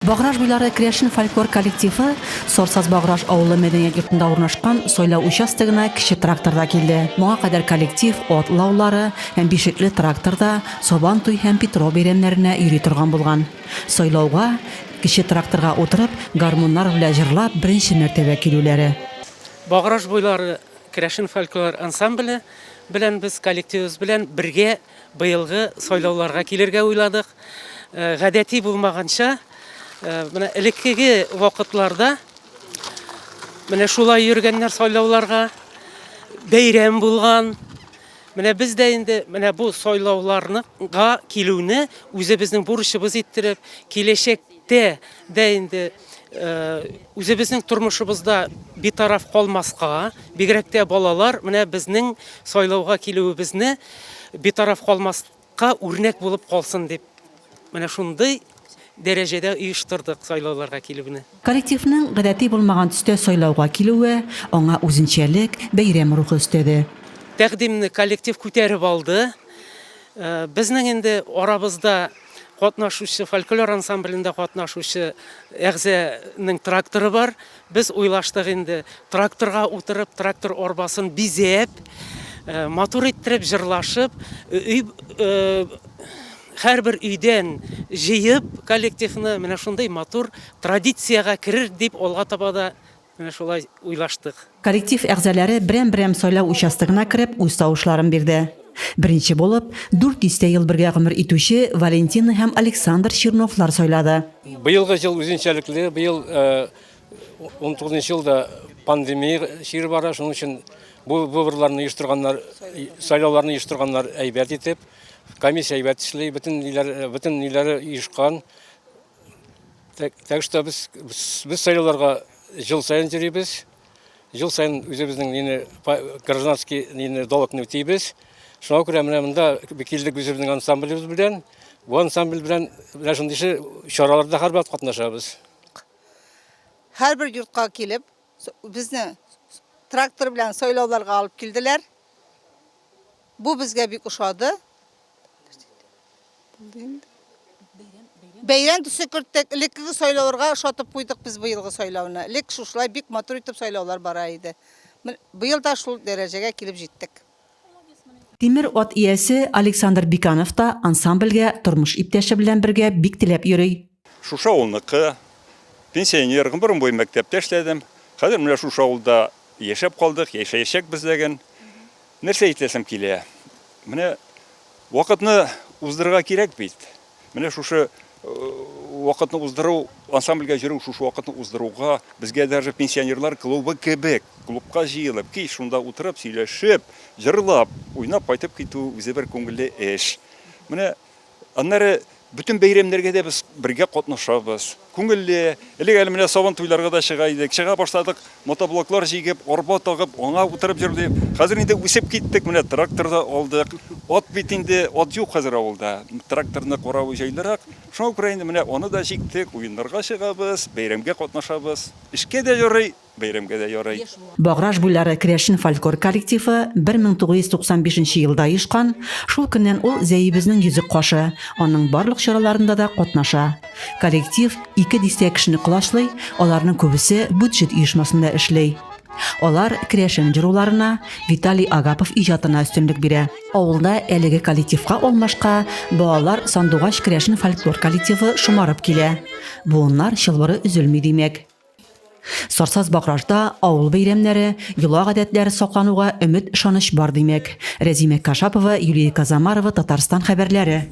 Баграш буйлары Крешин фольклор коллективы Сорсаз Баграш авылы мәдәният йортында урнашкан сайлау участогына кече тракторда килде. Моңа кадәр коллектив от лаулары һәм бишекле тракторда Сабан туй һәм Петро бәйрәмнәренә йөри торган булган. Сайлауга кече тракторга утырып, гармуннар белән җырлап беренче мәртәбә килүләре. Баграш буйлары Крешин фольклор ансамбле белән без коллективыбыз белән бергә быелгы сайлауларга килергә уйладык. Гадәти булмаганча, менә элеккеге вакытларда менә шулай йөргәннәр сайлауларга бәйрәм булган. Менә без дә инде менә бу сайлауларга килүне үзебезнең бурычыбыз иттереп, киләчәктә дә инде үзебезнең тормышыбызда битараф калмаска, бигрәк тә балалар менә безнең сайлауга килүебезне битараф калмаска үрнәк булып калсын дип, менә шундый дәрәҗәдә оештырдык сайлауларга килүне. Коллективның гадәти булмаган төстә сайлауга килүе аңа үзенчәлек, бәйрәм рухы өстәде. Тәкъдимне коллектив күтәреп алды. Безнең инде арабызда катнашучы, фольклор ансамблендә катнашучы әгъзаның тракторы бар. Без уйлаштык инде тракторга утырып, трактор арбасын бизәп, мотор иттереп, җырлашып, һәрбер өйдән җыеп коллективны менә шундый матур традицияга керер дип алга таба да менә шулай уйлаштык. Коллектив әгъзалары берәм-берәм сайлау участогына кереп үз тавышларын бирде. Беренче булып 400 ел бергә гомер итүче Валентина һәм Александр Черновлар сайлады. Быелгы ел үзенчәлекле, быел 19 елда пандемия чире бара, шуның өчен бу выборларны оештырганнар, сайлауларны оештырганнар әйбәт итеп, комиссия әйбәт эшли, бөтен ниләре оешкан. Так что без сайлауларга жыл сайын йөрибез. Жыл сайын үзебезнең гражданский долгны үтибез. Шуңа күрә менә монда килдек үзебезнең ансамблебез белән. Бу ансамбль белән шундый чараларда һәрбәт катнашабыз. Һәрбер йортка килеп, безне трактор белән сайлауларга алып килделәр. Бу безгә бик ошады. Бәйрәм төсе керттек. Элеккеге сайлауларга ошатып куйдык без быелгы сайлауны. Элек шушылай бик матур итеп сайлаулар бара иде. Быел да шул дәрәҗәгә килеп җиттек. Тимер от иясе Александр Биканов та ансамбльгә тормыш иптәше белән бергә бик теләп йөри. Шуша авылныкы, пенсионер, гомерем буе мәктәптә эшләдем. Хәзер менә шуша авылда яшәп калдык, яшәячәк без дигән. Нәрсә әйтәсем килә? Менә вакытны уздырырга кирәк бит. Менә шушы вакытны уздыру, ансамбльгә йөрү, шушы вакытны уздыруга безгә даже пенсионерлар клубы кебек, клубка җыелып, ки шунда утырып, сөйләшеп, җырлап, уйнап кайтып китү үзе бер күңелле эш. Менә аннары бүтән бәйрәмнәргә дә без бергә катнашабыз. Күңелле, элек әле менә Сабан туйларга да чыга идек. Чыга башладык, мотоблоклар җигеп, арба тагып, аңа утырып җырлыйм. Хәзер инде үсеп киттек, менә тракторда алдык. От бит инде, от юк хәзер авылда. Тракторны карау җайлырак. Шуңа күрә инде менә аны да җиктек, уеннарга чыгабыз, бәйрәмгә катнашабыз. Эшкә дә ярый, бәйрәмгә дә ярый. Баграш буйлары Крешин фольклор коллективы 1995 елда оешкан. Шул көннән ул зәйебезнең йөзек кашы. Аның барлык чараларында да катнаша. Коллектив 200 кешене кулашлый, аларның күбесе бюджет оешмасында эшләй. Алар Крешин җырларына, Виталий Агапов иҗатына өстенлек бирә. Авылда әлеге коллективка алмашка балалар Сандугач Крешин фольклор коллективы шомарып килә. Буыннар чылбыры өзелми димәк. Сорсаз Баграшта авыл бәйрәмнәре, йола гадәтләре саклануга өмет, ышаныч бар димәк. Рәзимә Кашапова, Юлия Казамарова, Татарстан хәбәрләре.